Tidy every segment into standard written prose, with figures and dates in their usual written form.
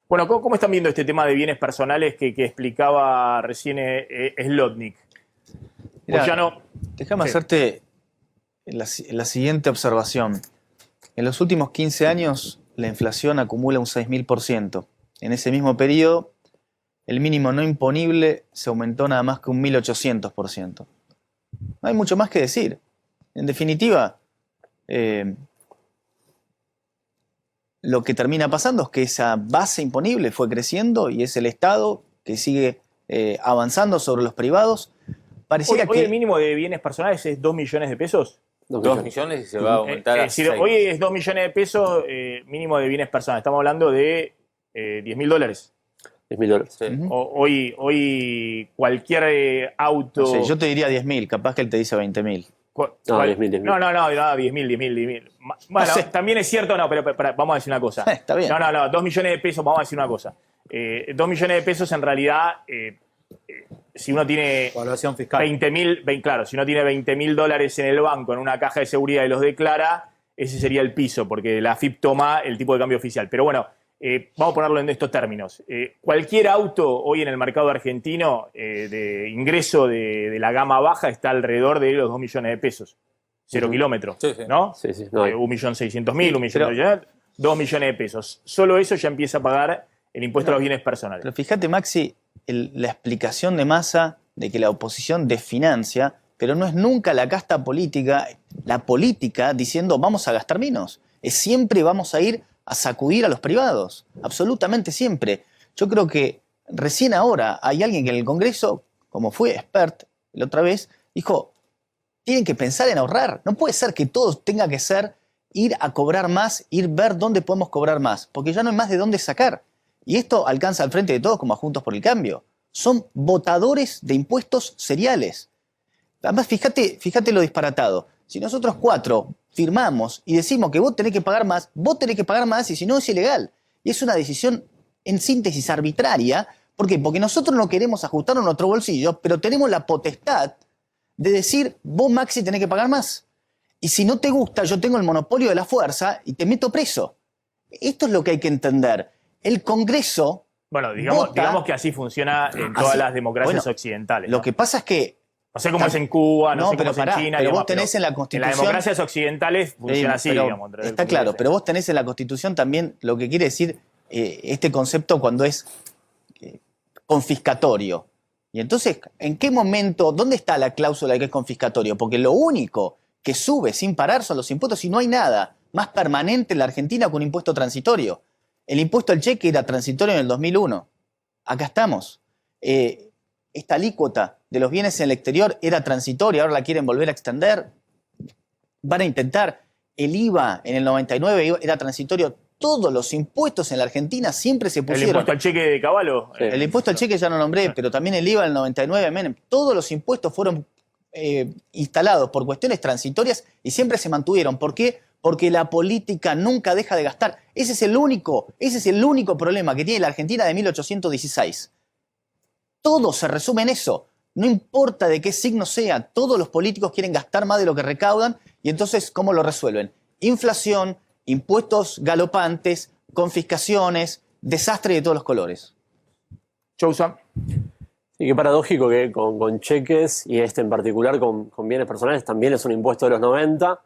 Bueno, ¿cómo están viendo este tema de bienes personales que explicaba recién Slotnick? Pues ya no. Déjame Sí. hacerte la siguiente observación. En los últimos 15 años, la inflación acumula un 6.000%. En ese mismo periodo, el mínimo no imponible se aumentó nada más que un 1.800%. No hay mucho más que decir. En definitiva, lo que termina pasando es que esa base imponible fue creciendo y es el Estado que sigue avanzando sobre los privados. Pareciera Hoy que el mínimo de bienes personales es 2 millones de pesos. 2 millones y se va a aumentar Es a decir, 6. hoy es 2 millones de pesos mínimo de bienes personales. Estamos hablando de $10.000. 10.000 dólares. Sí. Hoy cualquier auto. no sé, yo te diría 10.000, capaz que él te dice 20.000. No, 10.000. No, 10.000. Bueno, No sé. también es cierto, no, pero vamos a decir una cosa. Está bien. No, 2 millones de pesos, vamos a decir una cosa. 2 millones de pesos en realidad, si uno tiene Evaluación fiscal. 20.000, claro, si uno tiene $20.000 en el banco, en una caja de seguridad y los declara, ese sería el piso, porque la AFIP toma el tipo de cambio oficial. Pero bueno, vamos a ponerlo en estos términos. Cualquier auto hoy en el mercado argentino de ingreso de la gama baja está alrededor de los 2 millones de pesos. 0 kilómetros, Sí, sí. ¿no? Sí, no hay. 1.600.000, pero- 2 millones de pesos. Solo eso ya empieza a pagar el impuesto a los bienes personales. Pero fíjate, Maxi, la explicación de Massa de que la oposición desfinancia, pero no es nunca la casta política, la política diciendo vamos a gastar menos. Es siempre vamos a ir a sacudir a los privados. Absolutamente siempre. Yo creo que recién ahora hay alguien que en el Congreso, como fue expert la otra vez, dijo, tienen que pensar en ahorrar. No puede ser que todo tenga que ser ir a cobrar más, ir ver dónde podemos cobrar más, porque ya no hay más de dónde sacar. Y esto alcanza al frente de todos como a Juntos por el Cambio. Son votadores de impuestos seriales. Además, fíjate lo disparatado. Si nosotros 4 firmamos y decimos que vos tenés que pagar más y si no es ilegal. Y es una decisión en síntesis arbitraria. ¿Por qué? Porque nosotros no queremos ajustarnos a nuestro bolsillo, pero tenemos la potestad de decir, vos Maxi tenés que pagar más. Y si no te gusta, yo tengo el monopolio de la fuerza y te meto preso. Esto es lo que hay que entender. El Congreso... Bueno, digamos vota- que así funciona en todas las democracias occidentales. Lo que pasa es que... No sé cómo es en Cuba, no sé pero cómo es en pará, China. pero digamos, vos tenés en la En Constitución... las democracias occidentales funciona así, pero digamos. está claro, pero vos tenés en la Constitución también lo que quiere decir este concepto cuando es confiscatorio. Y entonces, ¿en qué momento, dónde está la cláusula de que es confiscatorio? Porque lo único que sube sin parar son los impuestos y no hay nada más permanente en la Argentina que un impuesto transitorio. El impuesto al cheque era transitorio en el 2001. Acá estamos. Esta alícuota de los bienes en el exterior era transitoria, ahora la quieren volver a extender. Van a intentar. El IVA en el 99 era transitorio. Todos los impuestos en la Argentina siempre se El pusieron. impuesto al cheque de Caballo. Sí. El impuesto al cheque ya no nombré, pero también el IVA en el 99, Menem. Todos los impuestos fueron instalados por cuestiones transitorias y siempre se mantuvieron. ¿Por qué? Porque la política nunca deja de gastar. Ese es el único problema que tiene la Argentina de 1816. Todo se resume en eso. No importa de qué signo sea, todos los políticos quieren gastar más de lo que recaudan y entonces, ¿cómo lo resuelven? Inflación, impuestos galopantes, confiscaciones, desastre de todos los colores. Chousa. Y qué paradójico que con cheques, y este en particular con bienes personales, también es un impuesto de los 90,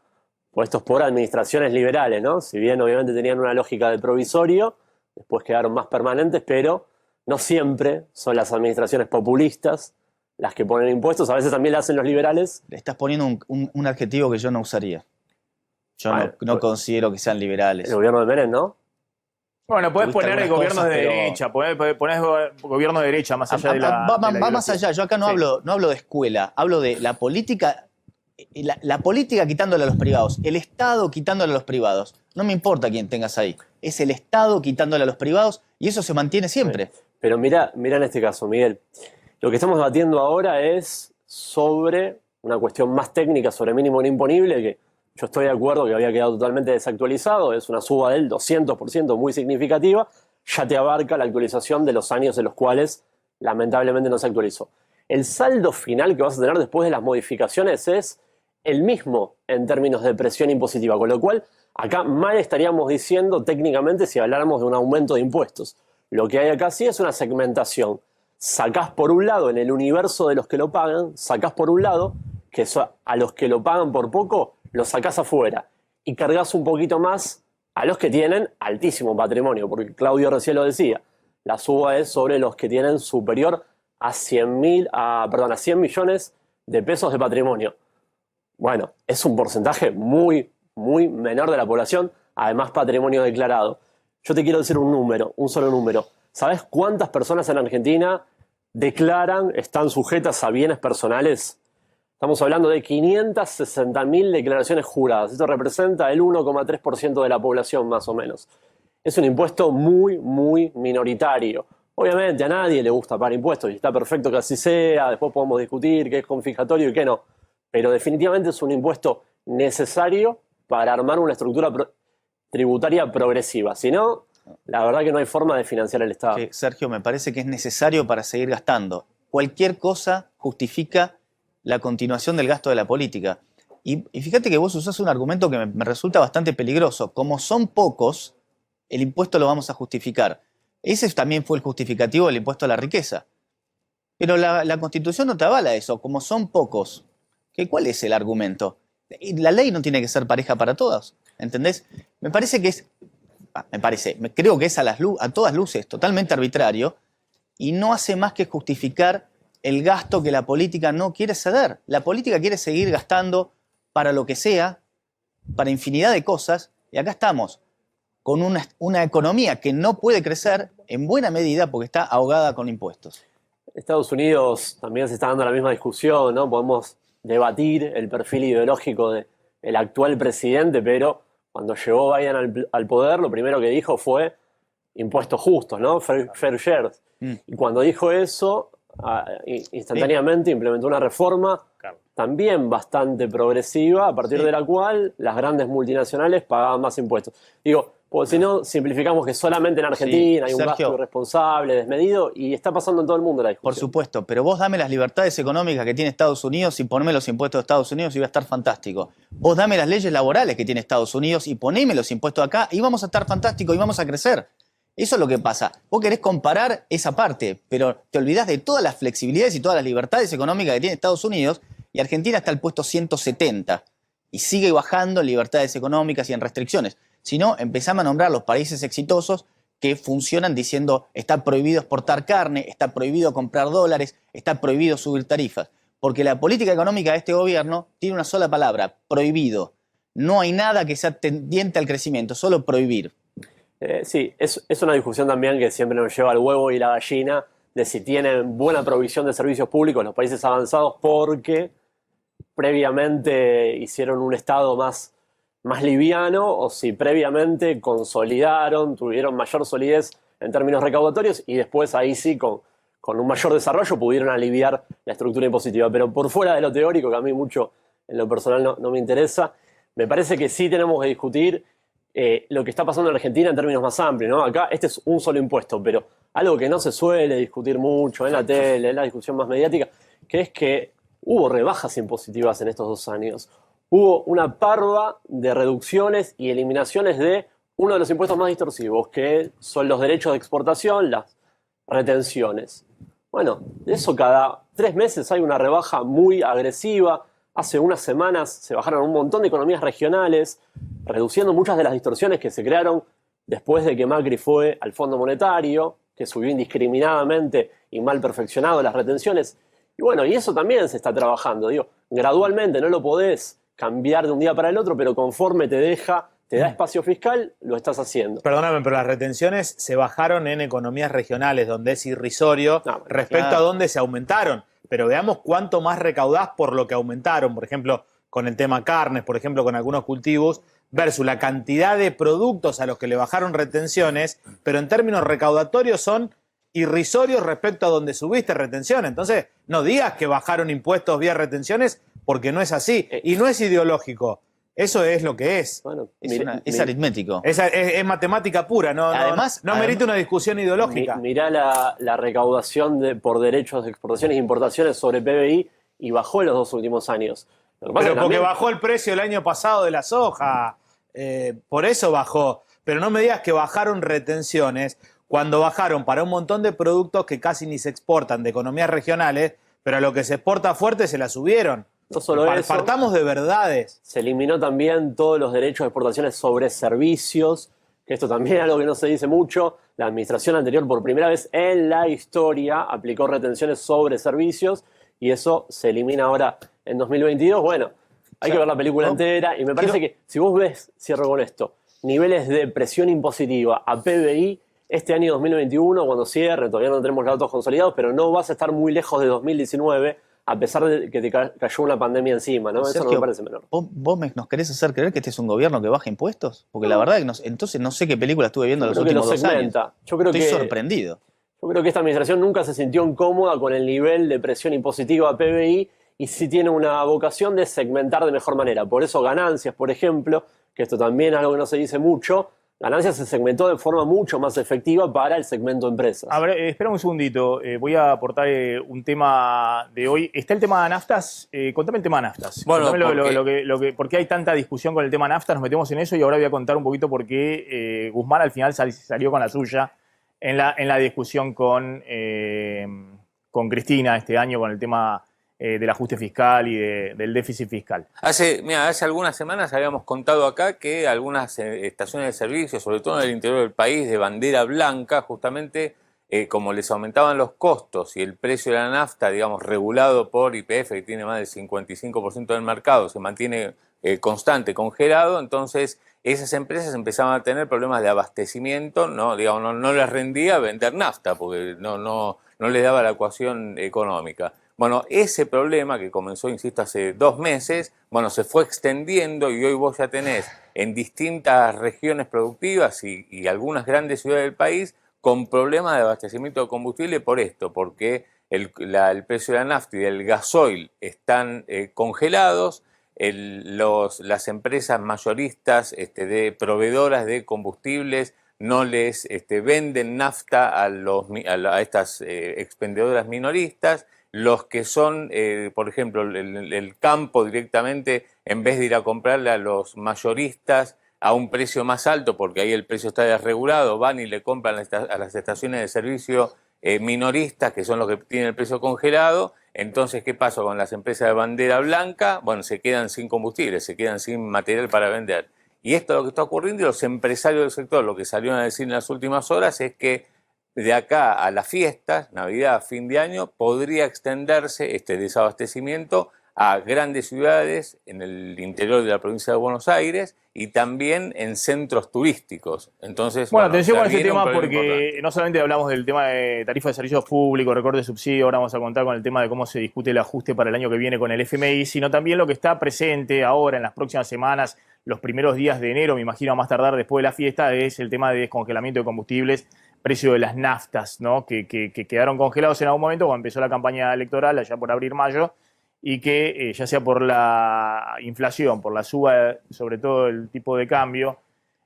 puestos por administraciones liberales, ¿no? Si bien obviamente tenían una lógica de provisorio, después quedaron más permanentes, pero no siempre son las administraciones populistas las que ponen impuestos, a veces también lo hacen los liberales. Le estás poniendo un adjetivo que yo no usaría. Yo no Pues, considero que sean liberales. el gobierno de Menem, ¿no? Bueno, podés Tuviste poner algunas gobiernos de cosas, pero- derecha, ponés gobierno de derecha más allá de la. Va de la más ideología. allá. Yo acá no Sí. hablo de escuela, hablo de la política. La política quitándole a los privados, el Estado quitándole a los privados. No me importa quién tengas ahí. Es el Estado quitándole a los privados y eso se mantiene siempre. Pero mira en este caso, Miguel. Lo que estamos debatiendo ahora es sobre una cuestión más técnica, sobre mínimo no imponible, que yo estoy de acuerdo que había quedado totalmente desactualizado. Es una suba del 200% muy significativa. Ya te abarca la actualización de los años en los cuales lamentablemente no se actualizó. El saldo final que vas a tener después de las modificaciones es el mismo en términos de presión impositiva, con lo cual acá mal estaríamos diciendo técnicamente si habláramos de un aumento de impuestos. Lo que hay acá sí es una segmentación. Sacás por un lado, en el universo de los que lo pagan, sacás por un lado, que a los que lo pagan por poco, los sacás afuera. Y cargas un poquito más a los que tienen altísimo patrimonio, porque Claudio recién lo decía, la suba es sobre los que tienen superior a 100 millones de pesos de patrimonio. Bueno, es un porcentaje muy, muy menor de la población, además patrimonio declarado. Yo te quiero decir un número, un solo número. ¿Sabes cuántas personas en Argentina declaran, están sujetas a bienes personales? Estamos hablando de 560.000 declaraciones juradas. Esto representa el 1,3% de la población, más o menos. Es un impuesto muy, muy minoritario. Obviamente a nadie le gusta pagar impuestos y está perfecto que así sea. Después podemos discutir qué es confiscatorio y qué no. Pero definitivamente es un impuesto necesario para armar una estructura tributaria progresiva. Si no, la verdad que no hay forma de financiar el Estado. Sergio, me parece que es necesario para seguir gastando. Cualquier cosa justifica la continuación del gasto de la política. Y fíjate que vos usás un argumento que me resulta bastante peligroso. Como son pocos, el impuesto lo vamos a justificar. Ese también fue el justificativo del impuesto a la riqueza. Pero la Constitución no te avala eso. Como son pocos, ¿cuál es el argumento? La ley no tiene que ser pareja para todos, ¿entendés? Me parece que es, creo que es a todas luces totalmente arbitrario y no hace más que justificar el gasto que la política no quiere ceder. La política quiere seguir gastando para lo que sea, para infinidad de cosas, y acá estamos con una economía que no puede crecer en buena medida porque está ahogada con impuestos. Estados Unidos también se está dando la misma discusión, ¿no? Podemos debatir el perfil ideológico del actual presidente, pero cuando llegó Biden al poder, lo primero que dijo fue impuestos justos, ¿no? Fair share. Y cuando dijo eso, instantáneamente implementó una reforma también bastante progresiva, a partir de la cual las grandes multinacionales pagaban más impuestos. Digo, porque si no, simplificamos que solamente en Argentina hay un gasto irresponsable, desmedido, y está pasando en todo el mundo la discusión. Por supuesto, pero vos dame las libertades económicas que tiene Estados Unidos y poneme los impuestos de Estados Unidos y va a estar fantástico. Vos dame las leyes laborales que tiene Estados Unidos y poneme los impuestos acá y vamos a estar fantásticos y vamos a crecer. Eso es lo que pasa. Vos querés comparar esa parte, pero te olvidás de todas las flexibilidades y todas las libertades económicas que tiene Estados Unidos y Argentina está al puesto 170 y sigue bajando en libertades económicas y en restricciones. Si no, empezamos a nombrar los países exitosos que funcionan diciendo está prohibido exportar carne, está prohibido comprar dólares, está prohibido subir tarifas. Porque la política económica de este gobierno tiene una sola palabra, prohibido. No hay nada que sea tendiente al crecimiento, solo prohibir. Sí, es una discusión también que siempre nos lleva al huevo y la gallina de si tienen buena provisión de servicios públicos los países avanzados porque previamente hicieron un Estado más liviano o si previamente consolidaron, tuvieron mayor solidez en términos recaudatorios y después ahí sí con un mayor desarrollo pudieron aliviar la estructura impositiva. Pero por fuera de lo teórico, que a mí mucho en lo personal no me interesa, me parece que sí tenemos que discutir lo que está pasando en Argentina en términos más amplios, ¿no? Acá este es un solo impuesto, pero algo que no se suele discutir mucho en la tele, en la discusión más mediática, que es que hubo rebajas impositivas en estos 2 años. Hubo una parva de reducciones y eliminaciones de uno de los impuestos más distorsivos, que son los derechos de exportación, las retenciones. Bueno, de eso cada 3 meses hay una rebaja muy agresiva. Hace unas semanas se bajaron un montón de economías regionales, reduciendo muchas de las distorsiones que se crearon después de que Macri fue al Fondo Monetario, que subió indiscriminadamente y mal perfeccionado las retenciones. Y bueno, y eso también se está trabajando. Digo, gradualmente no lo podés cambiar de un día para el otro, pero conforme te da espacio fiscal, lo estás haciendo. Perdóname, pero las retenciones se bajaron en economías regionales, donde es irrisorio respecto a donde se aumentaron. Pero veamos cuánto más recaudás por lo que aumentaron, por ejemplo, con el tema carnes, por ejemplo, con algunos cultivos, versus la cantidad de productos a los que le bajaron retenciones, pero en términos recaudatorios son irrisorios respecto a donde subiste retención. Entonces, no digas que bajaron impuestos vía retenciones, porque no es así. Y no es ideológico. Eso es lo que es. Bueno, es aritmético. Es matemática pura, además, no merita una discusión ideológica. Mirá la recaudación por derechos de exportaciones e importaciones sobre PBI y bajó en los 2 últimos años. Pero porque bajó el precio el año pasado de la soja. Por eso bajó. Pero no me digas que bajaron retenciones cuando bajaron para un montón de productos que casi ni se exportan de economías regionales, pero a lo que se exporta fuerte se la subieron. No solo eso, Partamos de verdades. se eliminó también todos los derechos de exportaciones sobre servicios, que esto también es algo que no se dice mucho. La administración anterior, por primera vez en la historia, aplicó retenciones sobre servicios y eso se elimina ahora en 2022. Bueno, hay que ver la película entera y me parece que si vos ves, cierro con esto, niveles de presión impositiva a PBI este año 2021, cuando cierre, todavía no tenemos los datos consolidados, pero no vas a estar muy lejos de 2019, a pesar de que te cayó una pandemia encima, ¿no? Eso no me parece menor. ¿Vos nos querés hacer creer que este es un gobierno que baja impuestos? Porque la verdad es que entonces no sé qué película estuve viendo los últimos 2 años. Estoy sorprendido. Yo creo que esta administración nunca se sintió incómoda con el nivel de presión impositiva a PBI y sí tiene una vocación de segmentar de mejor manera. Por eso ganancias, por ejemplo, que esto también es algo que no se dice mucho, ganancias se segmentó de forma mucho más efectiva para el segmento empresas. A ver, espera un segundito. Voy a aportar un tema de hoy. Está el tema de naftas. Contame el tema de naftas. Bueno, ¿por qué hay tanta discusión con el tema naftas? Nos metemos en eso y ahora voy a contar un poquito por qué Guzmán al final salió con la suya en la discusión con Cristina este año con el tema del ajuste fiscal y del déficit fiscal. Hace algunas semanas habíamos contado acá que algunas estaciones de servicio, sobre todo en el interior del país, de bandera blanca, justamente como les aumentaban los costos y el precio de la nafta, digamos, regulado por YPF, que tiene más del 55% del mercado, se mantiene constante, congelado, entonces esas empresas empezaban a tener problemas de abastecimiento, no les rendía vender nafta, porque no les daba la ecuación económica. Bueno, ese problema que comenzó, insisto, hace 2 meses, bueno, se fue extendiendo y hoy vos ya tenés en distintas regiones productivas y algunas grandes ciudades del país con problemas de abastecimiento de combustible por esto, porque el precio de la nafta y del gasoil están congelados, las empresas mayoristas de proveedoras de combustibles no les venden nafta a estas expendedoras minoristas. Los que son, por ejemplo, el campo directamente, en vez de ir a comprarle a los mayoristas a un precio más alto, porque ahí el precio está desregulado, van y le compran a las estaciones de servicio minoristas, que son los que tienen el precio congelado. Entonces, ¿qué pasa con las empresas de bandera blanca? Bueno, se quedan sin combustible, se quedan sin material para vender. Y esto es lo que está ocurriendo y los empresarios del sector, lo que salieron a decir en las últimas horas es que de acá a las fiestas, Navidad, fin de año, podría extenderse este desabastecimiento a grandes ciudades en el interior de la provincia de Buenos Aires y también en centros turísticos. Entonces, bueno, atención con ese tema porque no solamente hablamos del tema de tarifa de servicios públicos, recorte de subsidio, ahora vamos a contar con el tema de cómo se discute el ajuste para el año que viene con el FMI, sino también lo que está presente ahora en las próximas semanas, los primeros días de enero, me imagino a más tardar después de la fiesta, es el tema de descongelamiento de combustibles, precio de las naftas, ¿no? que quedaron congelados en algún momento cuando empezó la campaña electoral, allá por abril-mayo, y que ya sea por la inflación, por la suba, sobre todo el tipo de cambio,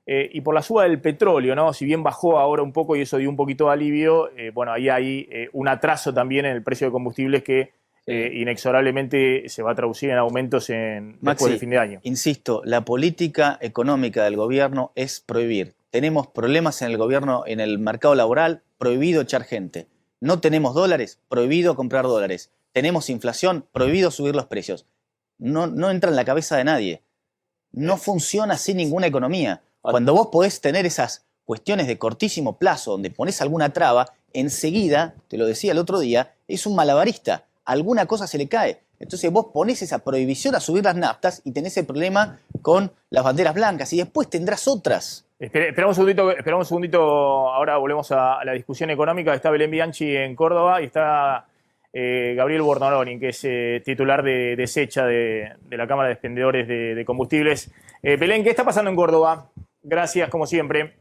y por la suba del petróleo, ¿no? Si bien bajó ahora un poco y eso dio un poquito de alivio, bueno, ahí hay un atraso también en el precio de combustibles que inexorablemente se va a traducir en aumentos después del fin de año. Insisto, la política económica del gobierno es prohibir. Tenemos problemas en el gobierno, en el mercado laboral, prohibido echar gente. No tenemos dólares, prohibido comprar dólares. Tenemos inflación, prohibido subir los precios. No entra en la cabeza de nadie. No funciona así ninguna economía. Cuando vos podés tener esas cuestiones de cortísimo plazo, donde pones alguna traba, enseguida, te lo decía el otro día, es un malabarista. Alguna cosa se le cae. Entonces vos ponés esa prohibición a subir las naftas y tenés el problema con las banderas blancas y después tendrás otras. Esperamos un segundito, ahora volvemos a la discusión económica. Está Belén Bianchi en Córdoba y está Gabriel Bornoloni, que es titular de SECHA, de la Cámara de Expendedores de Combustibles. Belén, ¿qué está pasando en Córdoba? Gracias, como siempre.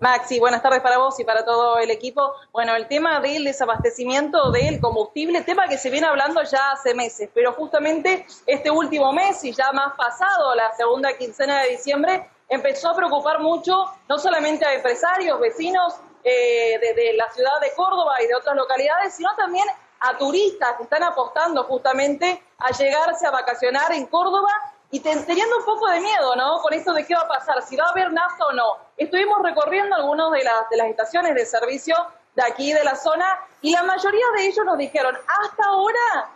Maxi, buenas tardes para vos y para todo el equipo. Bueno, el tema del desabastecimiento del combustible, tema que se viene hablando ya hace meses, pero justamente este último mes y ya más pasado, la segunda quincena de diciembre, empezó a preocupar mucho, no solamente a empresarios, vecinos de la ciudad de Córdoba y de otras localidades, sino también a turistas que están apostando justamente a llegarse a vacacionar en Córdoba y teniendo un poco de miedo, ¿no? Con esto de qué va a pasar, si va a haber nafta o no. Estuvimos recorriendo algunas de las estaciones de servicio de aquí de la zona y la mayoría de ellos nos dijeron, hasta ahora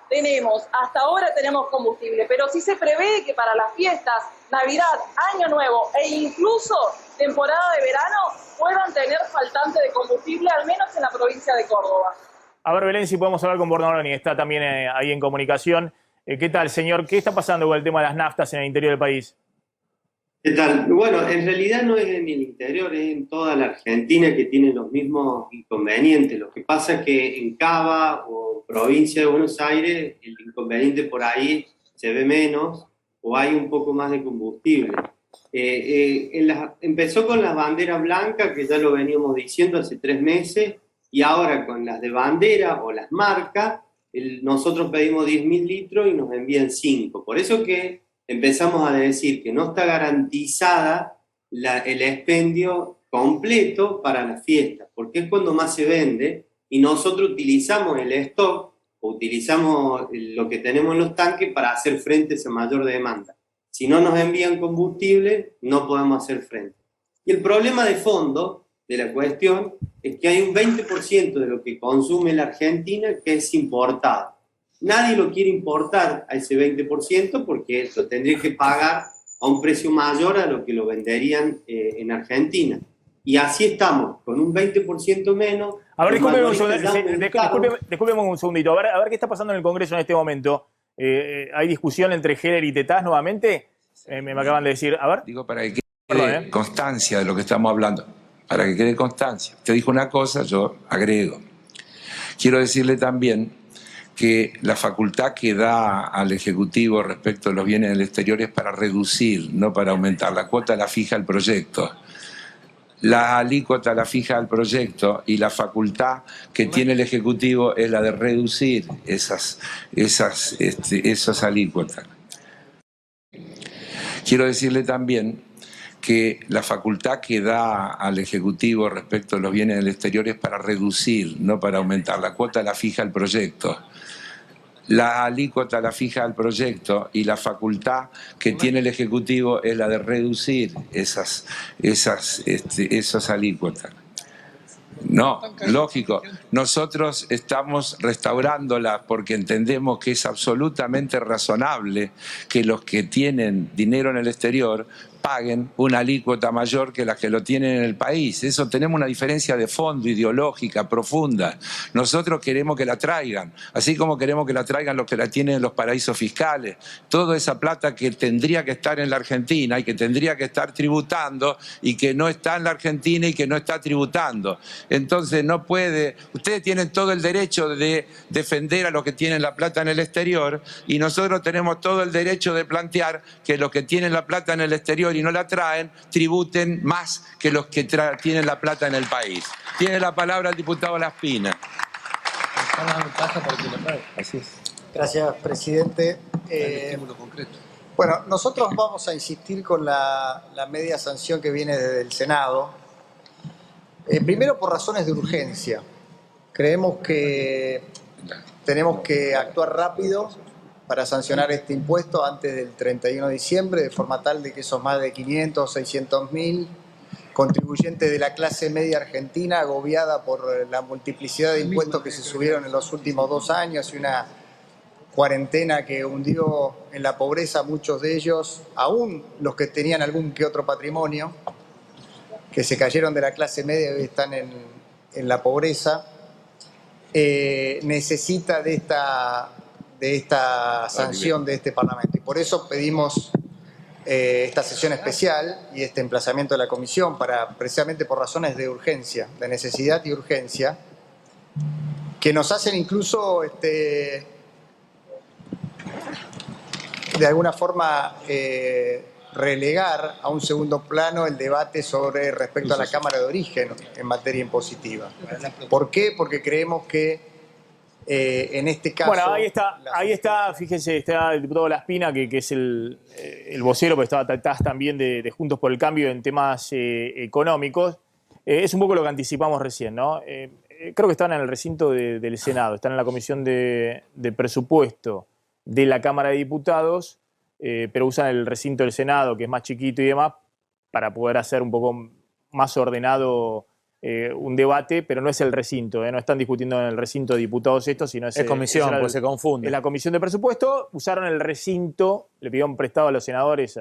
tenemos combustible, pero sí se prevé que para las fiestas, Navidad, Año Nuevo e incluso temporada de verano puedan tener faltante de combustible, al menos en la provincia de Córdoba. A ver, Belén, si podemos hablar con Bornoloni, está también ahí en comunicación. ¿Qué tal, señor? ¿Qué está pasando con el tema de las naftas en el interior del país? ¿Qué tal? Bueno, en realidad no es en el interior, es en toda la Argentina que tiene los mismos inconvenientes. Lo que pasa es que en Cava o provincia de Buenos Aires el inconveniente por ahí se ve menos o hay un poco más de combustible. Empezó con las banderas blancas, que ya lo veníamos diciendo hace 3 meses, y ahora con las de bandera o las marcas, nosotros pedimos 10.000 litros y nos envían 5. Por eso que empezamos a decir que no está garantizada el expendio completo para las fiestas, porque es cuando más se vende y nosotros utilizamos el stock o utilizamos lo que tenemos en los tanques para hacer frente a esa mayor demanda. Si no nos envían combustible, no podemos hacer frente. Y el problema de fondo de la cuestión es que hay un 20% de lo que consume la Argentina que es importado. Nadie lo quiere importar a ese 20% porque lo tendría que pagar a un precio mayor a lo que lo venderían en Argentina. Y así estamos, con un 20% menos. A ver, discúlpeme un segundito. A ver qué está pasando en el Congreso en este momento. ¿Hay discusión entre Heller y Tetaz nuevamente? Me acaban de decir. A ver. Digo, para que quede constancia de lo que estamos hablando. Para que quede constancia. Usted dijo una cosa, yo agrego. Quiero decirle también que la facultad que da al Ejecutivo respecto a los bienes del exterior es para reducir, no para aumentar. La cuota la fija el proyecto. La alícuota la fija el proyecto y la facultad que tiene el Ejecutivo es la de reducir esas alícuotas. Quiero decirle también que la facultad que da al Ejecutivo respecto a los bienes del exterior es para reducir, no para aumentar. La cuota la fija el proyecto. La alícuota la fija el proyecto y la facultad que tiene el Ejecutivo es la de reducir esas alícuotas. No, lógico. Nosotros estamos restaurándola porque entendemos que es absolutamente razonable que los que tienen dinero en el exterior paguen una alícuota mayor que las que lo tienen en el país. Eso tenemos una diferencia de fondo, ideológica, profunda. Nosotros queremos que la traigan, así como queremos que la traigan los que la tienen en los paraísos fiscales. Toda esa plata que tendría que estar en la Argentina y que tendría que estar tributando y que no está en la Argentina y que no está tributando. Entonces no puede... Ustedes tienen todo el derecho de defender a los que tienen la plata en el exterior y nosotros tenemos todo el derecho de plantear que los que tienen la plata en el exterior y no la traen, tributen más que los que tienen la plata en el país. Tiene la palabra el diputado Laspina. Así es. Gracias, presidente. Bueno, nosotros vamos a insistir con la media sanción que viene desde el Senado. Primero por razones de urgencia. Creemos que tenemos que actuar rápido para sancionar este impuesto antes del 31 de diciembre, de forma tal de que esos más de 500, 600.000 contribuyentes de la clase media argentina, agobiada por la multiplicidad de impuestos que se subieron en los últimos 2 años y una cuarentena que hundió en la pobreza a muchos de ellos, aún los que tenían algún que otro patrimonio, que se cayeron de la clase media y hoy están en la pobreza, necesita de esta sanción de este Parlamento. Y por eso pedimos esta sesión especial y este emplazamiento de la comisión, precisamente por razones de urgencia, de necesidad y urgencia, que nos hacen incluso de alguna forma relegar a un segundo plano el debate respecto a la Cámara de Origen en materia impositiva. ¿Por qué? Porque creemos que en este caso... Bueno, ahí está, fíjense, está el diputado Laspina, que es el vocero, pero estaba Tetaz también de Juntos por el Cambio en temas económicos. Es un poco lo que anticipamos recién, ¿no? Creo que están en el recinto del Senado, están en la Comisión de Presupuesto de la Cámara de Diputados, pero usan el recinto del Senado, que es más chiquito y demás, para poder hacer un poco más ordenado un debate, pero no es el recinto, no están discutiendo en el recinto de diputados esto, sino Es comisión, pues se confunde. Es la comisión de presupuesto, usaron el recinto, le pidieron prestado a los senadores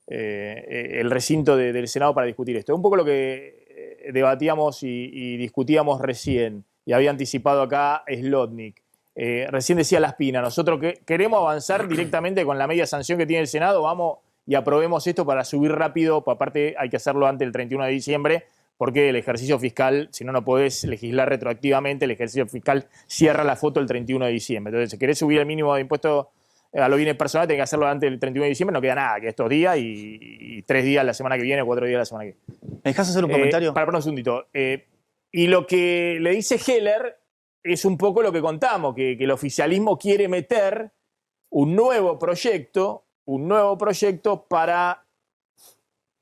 el recinto del Senado para discutir esto. Es un poco lo que debatíamos y discutíamos recién, y había anticipado acá Slotnick. Recién decía Laspina, nosotros queremos avanzar directamente con la media sanción que tiene el Senado, vamos y aprobemos esto para subir rápido, aparte hay que hacerlo antes del 31 de diciembre, porque el ejercicio fiscal, si no, no podés legislar retroactivamente, el ejercicio fiscal cierra la foto el 31 de diciembre. Entonces, si querés subir el mínimo de impuestos a los bienes personales, tenés que hacerlo antes del 31 de diciembre, no queda nada, que estos días y 3 días la semana que viene, 4 días la semana que viene. ¿Me dejas hacer un comentario? Para poner un segundito. Y lo que le dice Heller es un poco lo que contamos, que el oficialismo quiere meter un nuevo proyecto para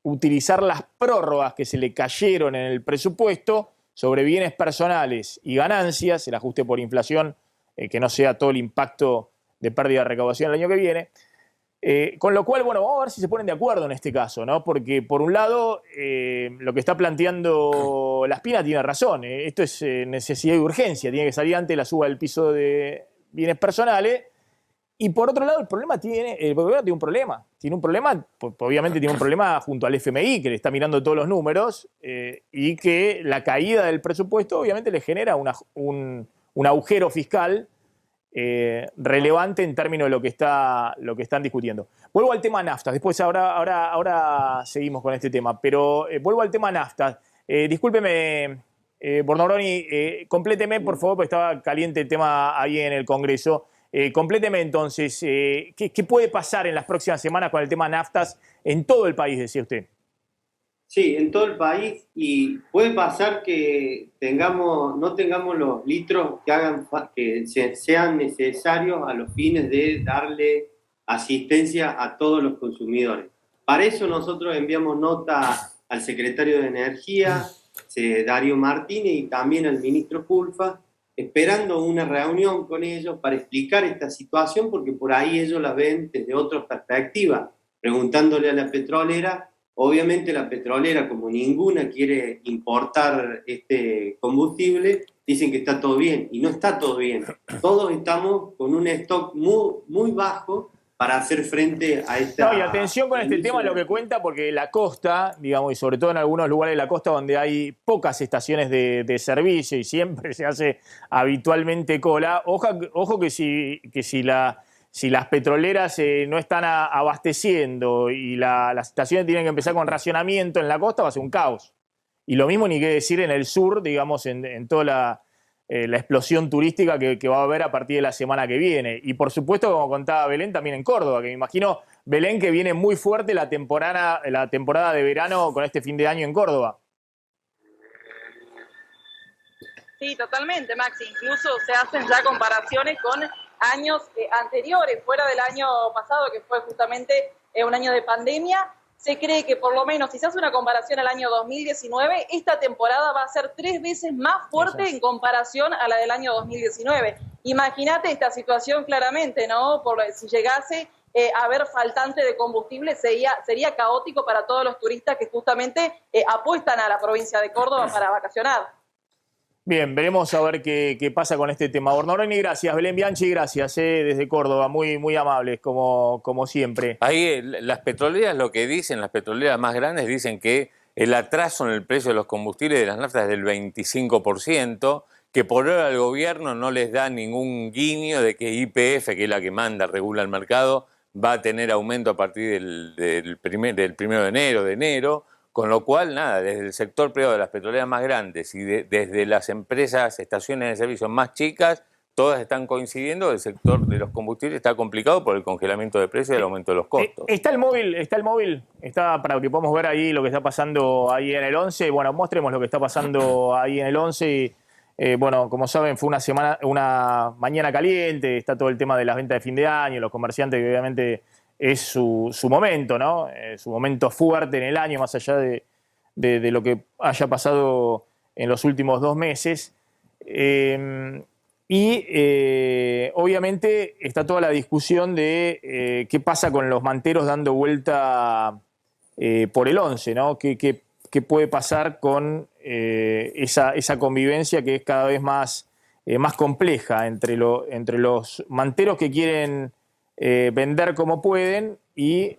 utilizar las prórrogas que se le cayeron en el presupuesto sobre bienes personales y ganancias, el ajuste por inflación, que no sea todo el impacto de pérdida de recaudación el año que viene. Con lo cual, bueno, vamos a ver si se ponen de acuerdo en este caso, ¿no? Porque, por un lado, lo que está planteando Laspina tiene razón. Esto es necesidad y urgencia. Tiene que salir antes la suba del piso de bienes personales. Y por otro lado, el gobierno tiene un problema. Obviamente tiene un problema junto al FMI, que le está mirando todos los números, y que la caída del presupuesto obviamente le genera un agujero fiscal relevante en términos de lo que están discutiendo. Vuelvo al tema NAFTA, después ahora seguimos con este tema, pero vuelvo al tema NAFTA. Discúlpeme, Bornoroni, compléteme, por favor, porque estaba caliente el tema ahí en el Congreso. Compléteme entonces, ¿qué puede pasar en las próximas semanas con el tema NAFTAs en todo el país, decía usted? Sí, en todo el país, y puede pasar que no tengamos los litros que sean necesarios a los fines de darle asistencia a todos los consumidores. Para eso nosotros enviamos nota al secretario de Energía, Darío Martínez, y también al ministro Culfas, esperando una reunión con ellos para explicar esta situación, porque por ahí ellos la ven desde otra perspectiva, preguntándole a la petrolera. Obviamente la petrolera, como ninguna quiere importar este combustible, dicen que está todo bien, y no está todo bien. Todos estamos con un stock muy, muy bajo para hacer frente a esta... No, y atención con este tema, lo que cuenta, porque la costa, digamos, y sobre todo en algunos lugares de la costa donde hay pocas estaciones de servicio y siempre se hace habitualmente cola, ojo que si las petroleras no están abasteciendo y las estaciones tienen que empezar con racionamiento en la costa, va a ser un caos. Y lo mismo ni qué decir en el sur, digamos, en toda la explosión turística que va a haber a partir de la semana que viene. Y por supuesto, como contaba Belén, también en Córdoba, que me imagino, Belén, que viene muy fuerte la temporada de verano con este fin de año en Córdoba. Sí, totalmente, Maxi. Incluso se hacen ya comparaciones con años anteriores, fuera del año pasado, que fue justamente un año de pandemia. Se cree que por lo menos, si se hace una comparación al año 2019, esta temporada va a ser 3 veces más fuerte en comparación a la del año 2019. Imagínate esta situación claramente, ¿no? Si llegase a haber faltante de combustible, sería caótico para todos los turistas que justamente apuestan a la provincia de Córdoba para vacacionar. Bien, veremos a ver qué pasa con este tema. Bornoroni, gracias. Belén Bianchi, gracias, desde Córdoba, muy, muy amables, como siempre. Ahí las petroleras lo que dicen, las petroleras más grandes dicen que el atraso en el precio de los combustibles de las naftas es del 25%, que por ahora el gobierno no les da ningún guiño de que YPF, que es la que manda, regula el mercado, va a tener aumento a partir del 1 de enero. Con lo cual, nada, desde el sector privado de las petroleras más grandes y desde las empresas, estaciones de servicio más chicas, todas están coincidiendo, el sector de los combustibles está complicado por el congelamiento de precios y el aumento de los costos. Está el móvil, está para que podamos ver ahí lo que está pasando ahí en el 11. Bueno, mostremos lo que está pasando ahí en el 11. Bueno, como saben, fue una mañana caliente, está todo el tema de las ventas de fin de año, los comerciantes que obviamente es su momento, ¿no? Su momento fuerte en el año, más allá de lo que haya pasado en los últimos 2 meses. Y Y obviamente está toda la discusión de qué pasa con los manteros dando vuelta por el 11, ¿no? ¿Qué puede pasar con esa convivencia que es cada vez más compleja entre los manteros que quieren vender como pueden y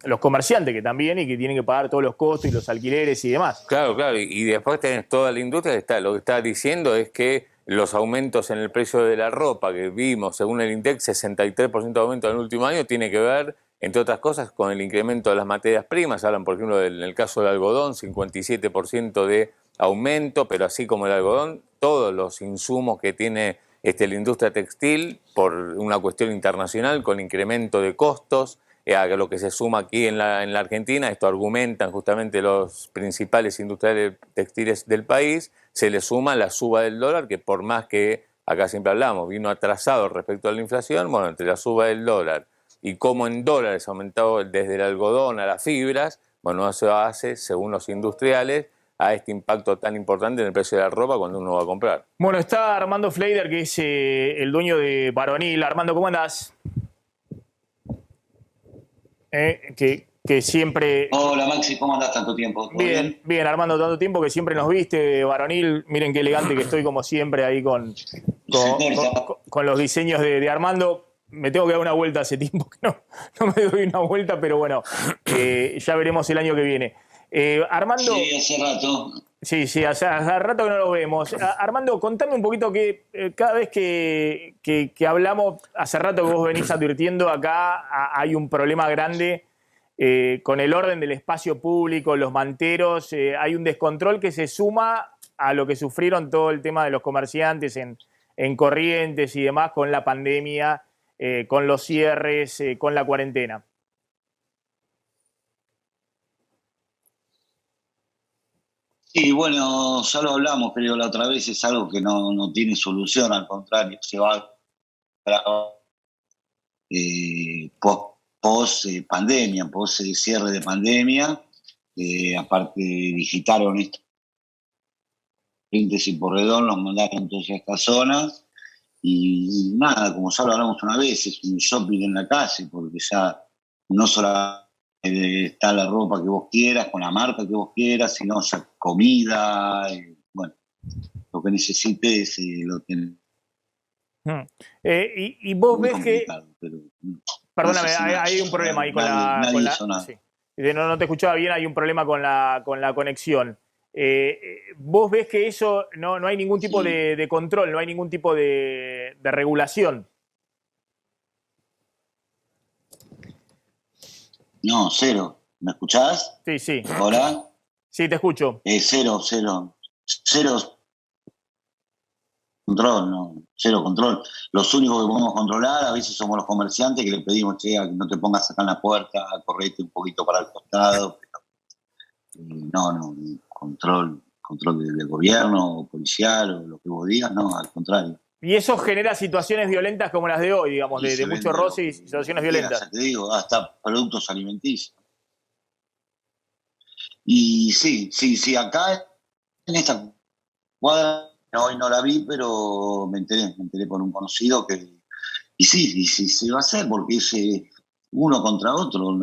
los comerciantes que también y que tienen que pagar todos los costos y los alquileres y demás? Claro, claro, y después tenés toda la industria que está, lo que está diciendo es que los aumentos en el precio de la ropa que vimos, según el INDEC, 63% de aumento en el último año, tiene que ver, entre otras cosas, con el incremento de las materias primas. Hablan, por ejemplo, en el caso del algodón, 57% de aumento, pero así como el algodón, todos los insumos que tiene la industria textil, por una cuestión internacional, con incremento de costos, a lo que se suma aquí en la Argentina, esto argumentan justamente los principales industriales textiles del país, se le suma la suba del dólar, que por más que acá siempre hablamos, vino atrasado respecto a la inflación, bueno, entre la suba del dólar y cómo en dólares ha aumentado desde el algodón a las fibras, bueno, eso hace, según los industriales, a este impacto tan importante en el precio de la ropa cuando uno va a comprar. Bueno, está Armando Fleider, que es el dueño de Varonil. Armando, ¿cómo andás? Que siempre... Hola Maxi, ¿cómo andás tanto tiempo? Bien, bien, Armando, tanto tiempo que siempre nos viste, Varonil. Miren qué elegante que estoy como siempre ahí con los diseños de Armando. Me tengo que dar una vuelta, hace tiempo que no me doy una vuelta, pero bueno, ya veremos el año que viene. Armando... Sí, hace rato. Sí, hace rato que no lo vemos. Armando, contame un poquito que cada vez que hablamos, hace rato que vos venís advirtiendo acá, hay un problema grande con el orden del espacio público, los manteros, hay un descontrol que se suma a lo que sufrieron todo el tema de los comerciantes en Corrientes y demás con la pandemia, con los cierres, con la cuarentena. Sí, bueno, ya lo hablamos, creo, la otra vez, es algo que no tiene solución, al contrario, se va post pandemia, post cierre de pandemia, aparte digitaron esto, y Porredón los mandaron entonces a estas zonas, y nada, como ya lo hablamos una vez, es un shopping en la calle, porque ya no solo está la ropa que vos quieras, con la marca que vos quieras, sino ya comida, bueno, lo que necesites lo tenés. Y vos ves que... Pero, perdóname, no sé si hay un problema ahí con la... Sí. No te escuchaba bien, hay un problema con la conexión. Vos ves que eso no hay ningún tipo de control, no hay ningún tipo de regulación. No, cero. ¿Me escuchás? Sí. ¿Hola? Sí, te escucho. Cero control, no. Cero control. Los únicos que podemos controlar a veces somos los comerciantes que le pedimos, che, que no te pongas acá en la puerta, correte un poquito para el costado. No, control del gobierno, policial o lo que vos digas, no, al contrario. Y eso genera situaciones violentas como las de hoy, digamos, de mucho roce y situaciones violentas. Ya te digo, hasta productos alimenticios. Y sí, acá en esta cuadra, hoy no la vi, pero me enteré por un conocido que... Y sí, se va a hacer, porque es uno contra otro,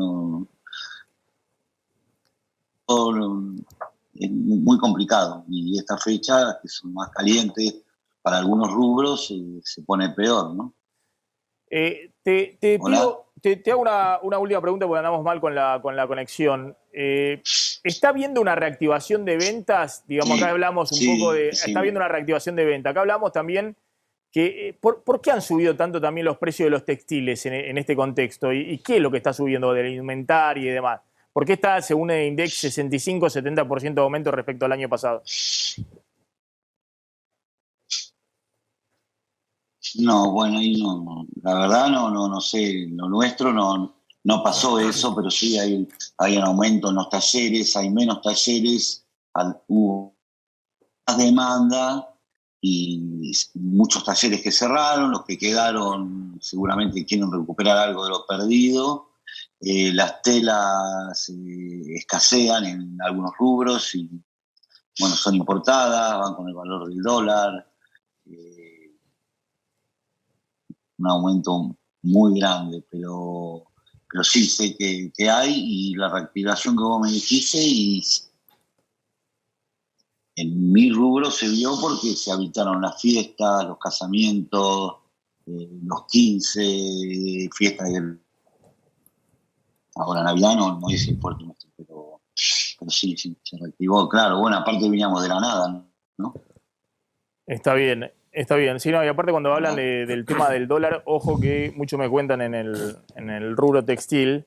es muy complicado. Y esta fecha, que son más calientes, para algunos rubros se pone peor, ¿no? Te hago una última pregunta porque andamos mal con la conexión. ¿Está habiendo una reactivación de ventas? Digamos, acá hablamos un poco de... Está habiendo una reactivación de ventas. Acá hablamos también que... ¿Por qué han subido tanto también los precios de los textiles en este contexto? ¿Y qué es lo que está subiendo del inventario y demás? ¿Por qué está, según el INDEX, 65-70% de aumento respecto al año pasado? No, bueno, ahí no, la verdad no sé, lo nuestro no pasó eso, pero sí hay un aumento en los talleres, hay menos talleres, hubo más demanda y muchos talleres que cerraron, los que quedaron seguramente quieren recuperar algo de lo perdido, las telas escasean en algunos rubros y bueno, son importadas, van con el valor del dólar. un aumento muy grande, pero sí sé que hay, y la reactivación que vos me dijiste, y en mi rubro se vio porque se habitaron las fiestas, los casamientos, los 15, fiestas del... Ahora Navidad no es el puerto nuestro, pero sí, se reactivó, claro. Bueno, aparte veníamos de la nada, ¿no? Está bien, está bien. Sí, no, y aparte cuando hablan del tema del dólar, ojo que mucho me cuentan en el rubro textil,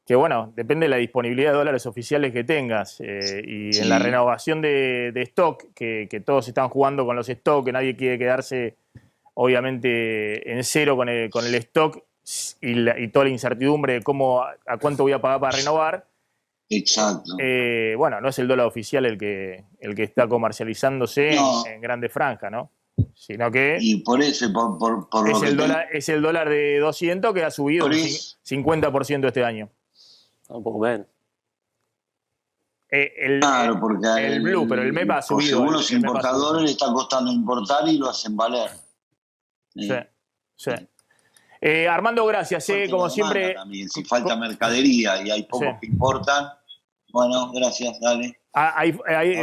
que bueno, depende de la disponibilidad de dólares oficiales que tengas. Y en la renovación de stock, que todos están jugando con los stock, que nadie quiere quedarse obviamente en cero con el stock y toda la incertidumbre de a cuánto voy a pagar para renovar. Exacto. Bueno, no es el dólar oficial el que está comercializándose en grandes franjas, ¿no? Sino que y por eso, por es, lo que es el dólar de 200 que ha subido un 50% este año. Un poco menos. Claro, porque el blue, pero el MEPA ha subido. Según los importadores le está costando importar y lo hacen valer. Sí. Armando, gracias. Como siempre. También. Si falta mercadería y hay pocos que importan, bueno, gracias, dale.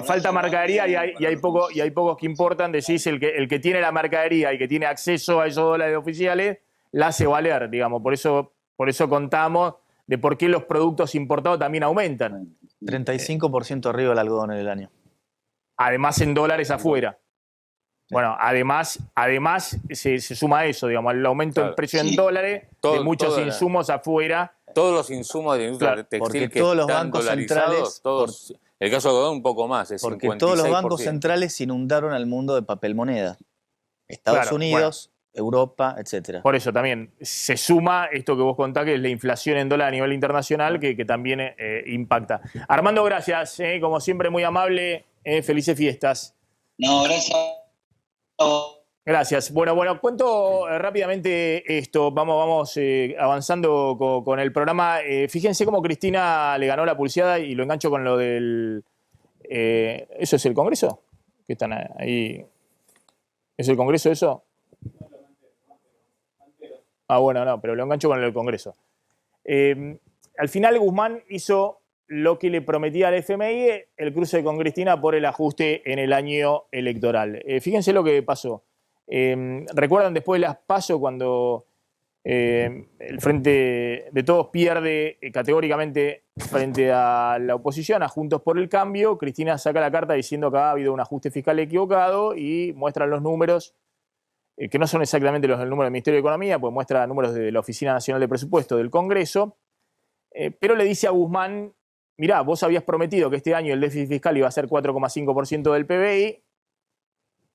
Falta mercadería y hay pocos que importan. Decís, el que tiene la mercadería y que tiene acceso a esos dólares oficiales, la hace valer, digamos. Por eso contamos de por qué los productos importados también aumentan. 35% arriba el algodón en el año. Además en dólares afuera. Bueno, además se suma eso, digamos, el aumento del precio en dólares de muchos insumos afuera. Todos los insumos de la industria textil que todos los están bancos dolarizados, centrales, el caso de algodón un poco más, es porque 56%. todos los bancos centrales inundaron al mundo de papel moneda. Estados Unidos, Europa, etcétera. Por eso también se suma esto que vos contás, que es la inflación en dólar a nivel internacional, que también impacta. Armando, gracias. Como siempre, muy amable. Felices fiestas. No, gracias. Gracias. Bueno, cuento rápidamente esto. Vamos avanzando con el programa. Fíjense cómo Cristina le ganó la pulseada y lo engancho con lo del... ¿Eso es el Congreso? ¿Qué están ahí? ¿Es el Congreso eso? Bueno, no, pero lo engancho con el Congreso. Al final Guzmán hizo lo que le prometía al FMI, el cruce con Cristina por el ajuste en el año electoral. Fíjense lo que pasó. ¿Recuerdan después de las PASO cuando el Frente de Todos pierde categóricamente frente a la oposición, a Juntos por el Cambio? Cristina saca la carta diciendo que ha habido un ajuste fiscal equivocado y muestran los números, que no son exactamente los del número del Ministerio de Economía, pues muestra números de la Oficina Nacional de Presupuesto del Congreso, pero le dice a Guzmán: mirá, vos habías prometido que este año el déficit fiscal iba a ser 4,5% del PBI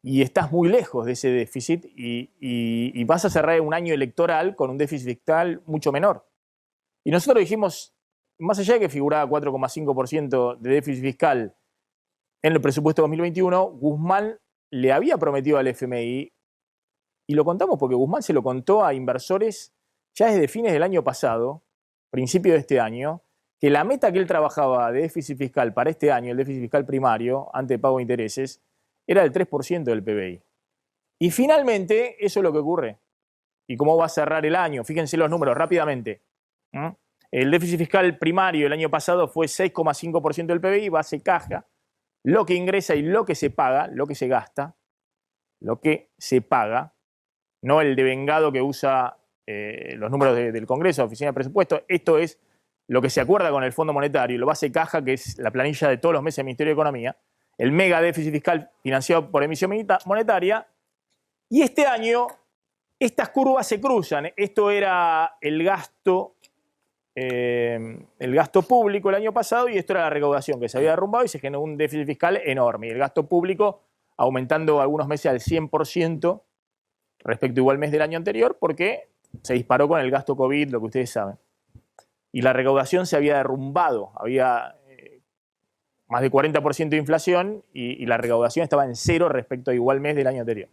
y estás muy lejos de ese déficit y vas a cerrar un año electoral con un déficit fiscal mucho menor. Y nosotros dijimos, más allá de que figuraba 4,5% de déficit fiscal en el presupuesto 2021, Guzmán le había prometido al FMI, y lo contamos porque Guzmán se lo contó a inversores ya desde fines del año pasado, principio de este año, que la meta que él trabajaba de déficit fiscal para este año, el déficit fiscal primario, antes de pago de intereses, era del 3% del PBI. Y finalmente, eso es lo que ocurre. ¿Y cómo va a cerrar el año? Fíjense los números rápidamente. El déficit fiscal primario el año pasado fue 6,5% del PBI, base caja, lo que ingresa y lo que se paga, lo que se gasta, lo que se paga, no el devengado que usa los números del Congreso, Oficina de Presupuesto. Esto es lo que se acuerda con el Fondo Monetario, lo base caja, que es la planilla de todos los meses del Ministerio de Economía, el mega déficit fiscal financiado por emisión monetaria, y este año estas curvas se cruzan. Esto era el gasto público el año pasado y esto era la recaudación que se había derrumbado y se generó un déficit fiscal enorme. Y el gasto público aumentando algunos meses al 100% respecto igual mes del año anterior porque se disparó con el gasto COVID, lo que ustedes saben. Y la recaudación se había derrumbado, había más de 40% de inflación y la recaudación estaba en cero respecto a igual mes del año anterior.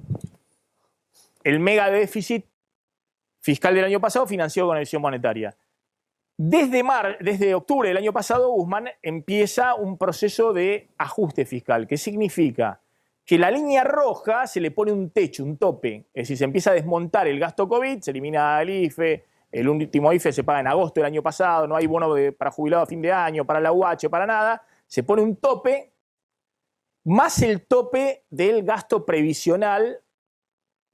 El mega déficit fiscal del año pasado financió con emisión monetaria. Desde octubre del año pasado, Guzmán empieza un proceso de ajuste fiscal, que significa que la línea roja se le pone un techo, un tope. Es decir, se empieza a desmontar el gasto COVID, se elimina el IFE, el último IFE se paga en agosto del año pasado, no hay bono para jubilados a fin de año, para la UH, para nada. Se pone un tope, más el tope del gasto previsional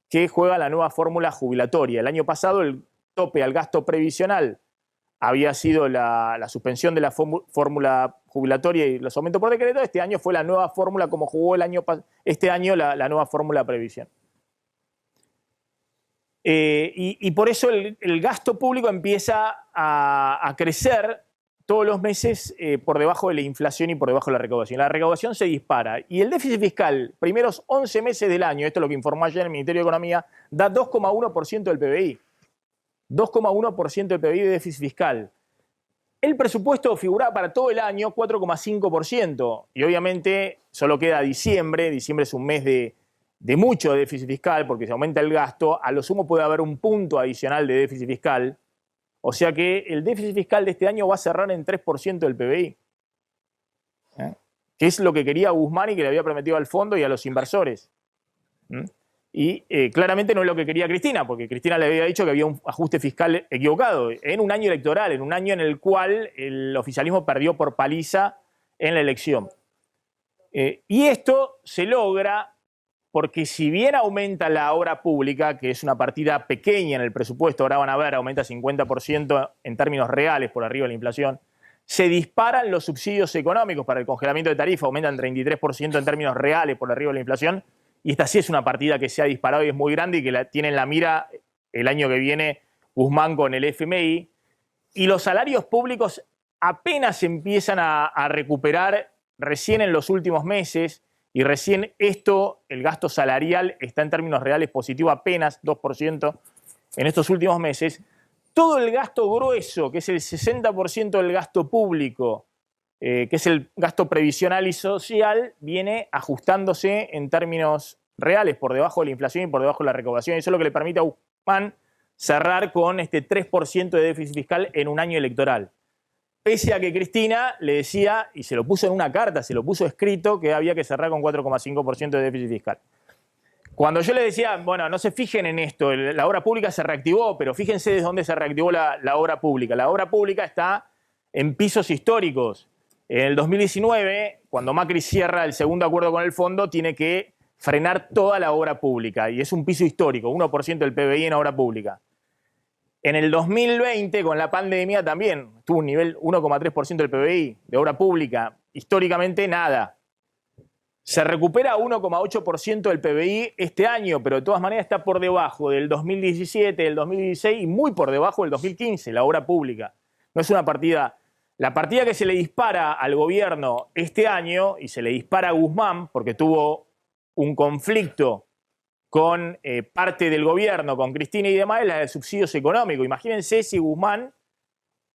que juega la nueva fórmula jubilatoria. El año pasado el tope al gasto previsional había sido la suspensión de la fórmula jubilatoria y los aumentos por decreto. Este año fue la nueva fórmula, como jugó este año la nueva fórmula previsión. Y por eso el gasto público empieza a crecer todos los meses por debajo de la inflación y por debajo de la recaudación. La recaudación se dispara y el déficit fiscal, primeros 11 meses del año, esto es lo que informó ayer el Ministerio de Economía, da 2,1% del PBI. 2,1% del PBI de déficit fiscal. El presupuesto figuraba para todo el año 4,5%. Y obviamente solo queda diciembre. Diciembre es un mes de mucho déficit fiscal porque se aumenta el gasto. A lo sumo puede haber un punto adicional de déficit fiscal. O sea que el déficit fiscal de este año va a cerrar en 3% del PBI. Que es lo que quería Guzmán y que le había prometido al fondo y a los inversores. Y claramente no es lo que quería Cristina, porque Cristina le había dicho que había un ajuste fiscal equivocado en un año electoral, en un año en el cual el oficialismo perdió por paliza en la elección. Y esto se logra porque si bien aumenta la obra pública, que es una partida pequeña en el presupuesto, ahora van a ver, aumenta 50% en términos reales por arriba de la inflación, se disparan los subsidios económicos para el congelamiento de tarifa, aumentan 33% en términos reales por arriba de la inflación. Y esta sí es una partida que se ha disparado y es muy grande y que tiene en la mira el año que viene Guzmán con el FMI. Y los salarios públicos apenas empiezan a recuperar recién en los últimos meses y recién el gasto salarial está en términos reales positivo apenas 2% en estos últimos meses. Todo el gasto grueso, que es el 60% del gasto público, que es el gasto previsional y social, viene ajustándose en términos reales por debajo de la inflación y por debajo de la recaudación. Eso es lo que le permite a Guzmán cerrar con este 3% de déficit fiscal en un año electoral. Pese a que Cristina le decía, y se lo puso en una carta, se lo puso escrito, que había que cerrar con 4,5% de déficit fiscal. Cuando yo le decía, bueno, no se fijen en esto, la obra pública se reactivó, pero fíjense desde dónde se reactivó la obra pública. La obra pública está en pisos históricos. En el 2019, cuando Macri cierra el segundo acuerdo con el fondo, tiene que frenar toda la obra pública. Y es un piso histórico, 1% del PBI en obra pública. En el 2020, con la pandemia, también tuvo un nivel 1,3% del PBI de obra pública. Históricamente, nada. Se recupera 1,8% del PBI este año, pero de todas maneras está por debajo del 2017, del 2016 y muy por debajo del 2015, la obra pública. No es una partida... La partida que se le dispara al gobierno este año, y se le dispara a Guzmán, porque tuvo un conflicto con parte del gobierno, con Cristina y demás, es la de subsidios económicos. Imagínense si Guzmán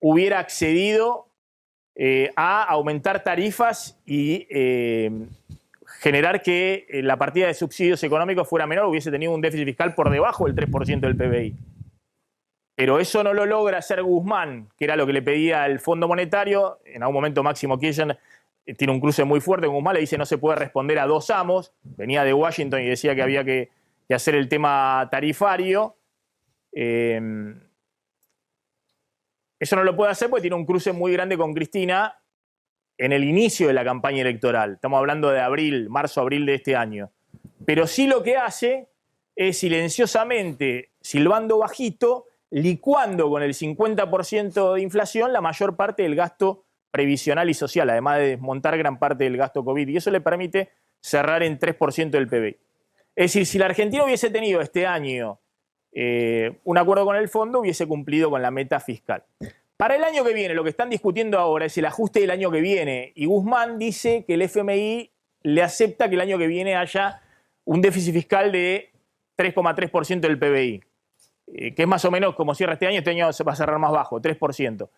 hubiera accedido a aumentar tarifas y generar que la partida de subsidios económicos fuera menor, hubiese tenido un déficit fiscal por debajo del 3% del PBI. Pero eso no lo logra hacer Guzmán, que era lo que le pedía el Fondo Monetario. En algún momento Máximo Kirchner tiene un cruce muy fuerte con Guzmán, le dice no se puede responder a dos amos. Venía de Washington y decía que había que hacer el tema tarifario. Eso no lo puede hacer porque tiene un cruce muy grande con Cristina en el inicio de la campaña electoral. Estamos hablando de abril, marzo-abril de este año. Pero sí lo que hace es silenciosamente, silbando bajito, licuando con el 50% de inflación la mayor parte del gasto previsional y social, además de desmontar gran parte del gasto COVID. Y eso le permite cerrar en 3% del PBI. Es decir, si la Argentina hubiese tenido este año un acuerdo con el fondo, hubiese cumplido con la meta fiscal. Para el año que viene, lo que están discutiendo ahora es el ajuste del año que viene. Y Guzmán dice que el FMI le acepta que el año que viene haya un déficit fiscal de 3,3% del PBI. Que es más o menos como cierra este año se va a cerrar más bajo, 3%.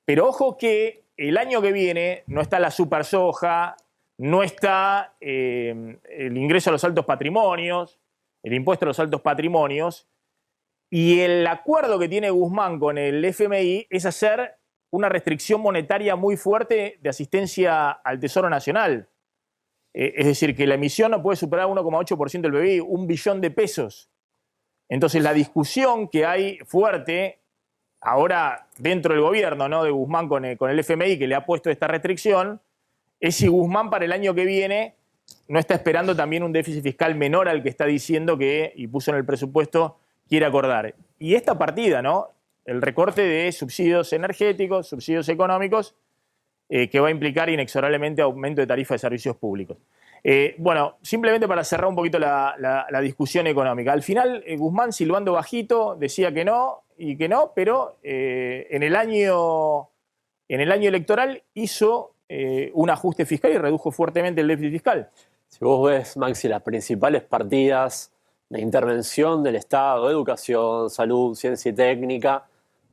Pero ojo que el año que viene no está la super soja, no está el ingreso a los altos patrimonios, el impuesto a los altos patrimonios, y el acuerdo que tiene Guzmán con el FMI es hacer una restricción monetaria muy fuerte de asistencia al Tesoro Nacional. Es decir, que la emisión no puede superar 1,8% del PBI, 1 billón de pesos. Entonces la discusión que hay fuerte ahora dentro del gobierno, ¿no?, de Guzmán con el FMI, que le ha puesto esta restricción, es si Guzmán para el año que viene no está esperando también un déficit fiscal menor al que está diciendo que, y puso en el presupuesto, quiere acordar. Y esta partida, ¿no?, el recorte de subsidios energéticos, subsidios económicos, que va a implicar inexorablemente aumento de tarifas de servicios públicos. Bueno, simplemente para cerrar un poquito la discusión económica. Al final, Guzmán, silbando bajito, decía que no, pero en el año electoral hizo un ajuste fiscal y redujo fuertemente el déficit fiscal. Si vos ves, Maxi, las principales partidas de intervención del Estado, educación, salud, ciencia y técnica,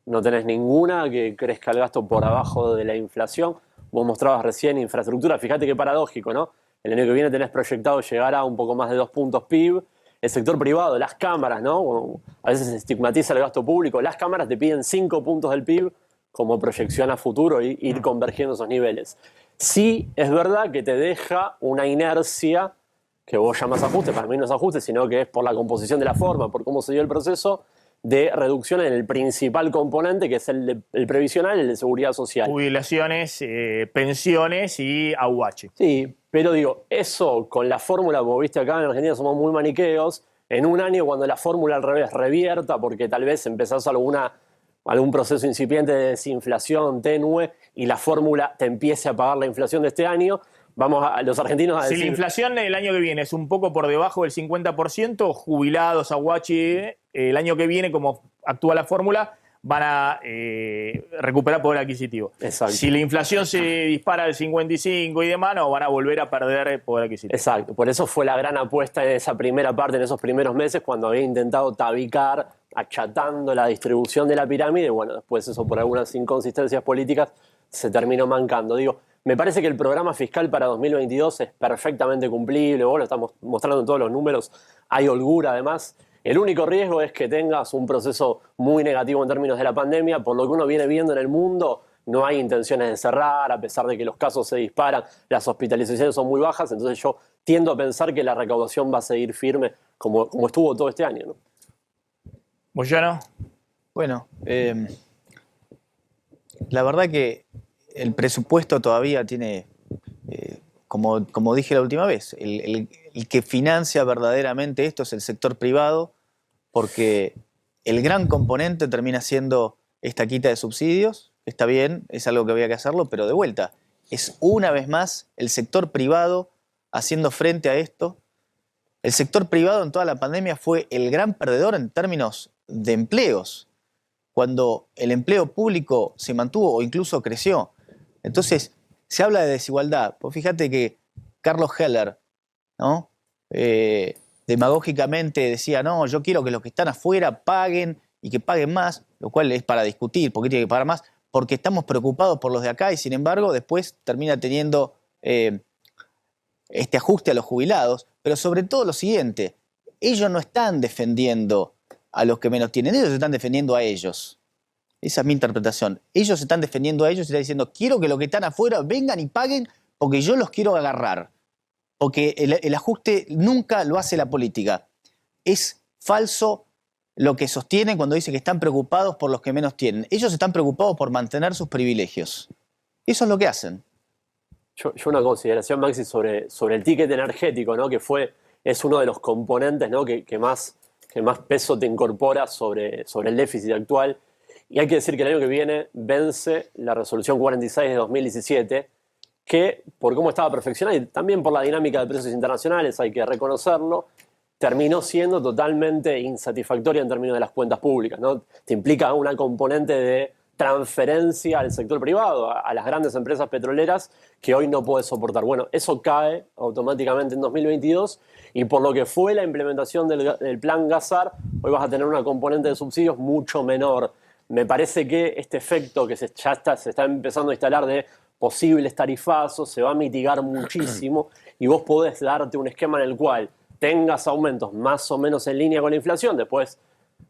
no tenés ninguna que crezca el gasto por abajo de la inflación. Vos mostrabas recién infraestructura, fíjate qué paradójico, ¿no? El año que viene tenés proyectado llegar a un poco más de 2 puntos PIB. El sector privado, las cámaras, ¿no? A veces se estigmatiza el gasto público. Las cámaras te piden 5 puntos del PIB como proyección a futuro e ir convergiendo esos niveles. Sí, es verdad que te deja una inercia que vos llamas ajuste, para mí no es ajuste, sino que es por la composición de la forma, por cómo se dio el proceso de reducción en el principal componente, que es el previsional, el de seguridad social. Jubilaciones, pensiones y AUH. Sí, pero digo, eso con la fórmula, como viste acá en Argentina somos muy maniqueos, en un año cuando la fórmula al revés revierta, porque tal vez empezás algún proceso incipiente de desinflación tenue y la fórmula te empiece a pagar la inflación de este año, vamos a los argentinos a decir... Si la inflación el año que viene es un poco por debajo del 50%, jubilados, AUH, el año que viene, como actúa la fórmula, van a recuperar poder adquisitivo. Exacto. Si la inflación se dispara al 55 y demás, no, van a volver a perder poder adquisitivo. Exacto. Por eso fue la gran apuesta en esa primera parte, en esos primeros meses, cuando había intentado tabicar, achatando la distribución de la pirámide. Bueno, después eso por algunas inconsistencias políticas se terminó mancando. Digo, me parece que el programa fiscal para 2022 es perfectamente cumplible. Vos lo estamos mostrando en todos los números. Hay holgura, además. El único riesgo es que tengas un proceso muy negativo en términos de la pandemia. Por lo que uno viene viendo en el mundo, no hay intenciones de cerrar, a pesar de que los casos se disparan, las hospitalizaciones son muy bajas. Entonces yo tiendo a pensar que la recaudación va a seguir firme como estuvo todo este año, ¿no? Moyano. Bueno, la verdad que el presupuesto todavía tiene, como dije la última vez, el que financia verdaderamente esto es el sector privado, porque el gran componente termina siendo esta quita de subsidios. Está bien, es algo que había que hacerlo, pero de vuelta, es una vez más el sector privado haciendo frente a esto. El sector privado en toda la pandemia fue el gran perdedor en términos de empleos, cuando el empleo público se mantuvo o incluso creció. Entonces, se habla de desigualdad. Pues fíjate que Carlos Heller, ¿no?, demagógicamente decía, no, yo quiero que los que están afuera paguen y que paguen más, lo cual es para discutir, ¿por qué tiene que pagar más? Porque estamos preocupados por los de acá y sin embargo después termina teniendo este ajuste a los jubilados, pero sobre todo lo siguiente, ellos no están defendiendo a los que menos tienen, ellos están defendiendo a ellos. Esa es mi interpretación. Ellos se están defendiendo a ellos y están diciendo, quiero que los que están afuera vengan y paguen porque yo los quiero agarrar. Porque el ajuste nunca lo hace la política. Es falso lo que sostienen cuando dicen que están preocupados por los que menos tienen. Ellos están preocupados por mantener sus privilegios. Eso es lo que hacen. Yo una consideración, Maxi, sobre el ticket energético, ¿no?, que es uno de los componentes, ¿no?, que más peso te incorpora sobre el déficit actual. Y hay que decir que el año que viene vence la resolución 46 de 2017, que por cómo estaba perfeccionada y también por la dinámica de precios internacionales, hay que reconocerlo, terminó siendo totalmente insatisfactoria en términos de las cuentas públicas, ¿no? Te implica una componente de transferencia al sector privado, a las grandes empresas petroleras, que hoy no puede soportar. Bueno, eso cae automáticamente en 2022 y por lo que fue la implementación del plan Gasar, hoy vas a tener una componente de subsidios mucho menor. Me parece que este efecto que se está empezando a instalar de posibles tarifazos se va a mitigar muchísimo y vos podés darte un esquema en el cual tengas aumentos más o menos en línea con la inflación. Después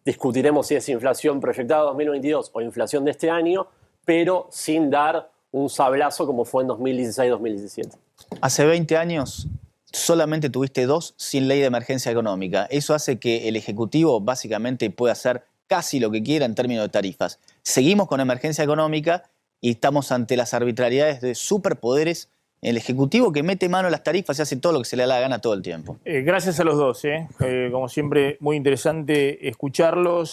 discutiremos si es inflación proyectada 2022 o inflación de este año, pero sin dar un sablazo como fue en 2016-2017. Hace 20 años solamente tuviste 2 sin ley de emergencia económica. Eso hace que el Ejecutivo básicamente pueda hacer casi lo que quiera en términos de tarifas. Seguimos con emergencia económica y estamos ante las arbitrariedades de superpoderes en el Ejecutivo que mete mano a las tarifas y hace todo lo que se le da la gana todo el tiempo. Gracias a los dos. Como siempre, muy interesante escucharlos.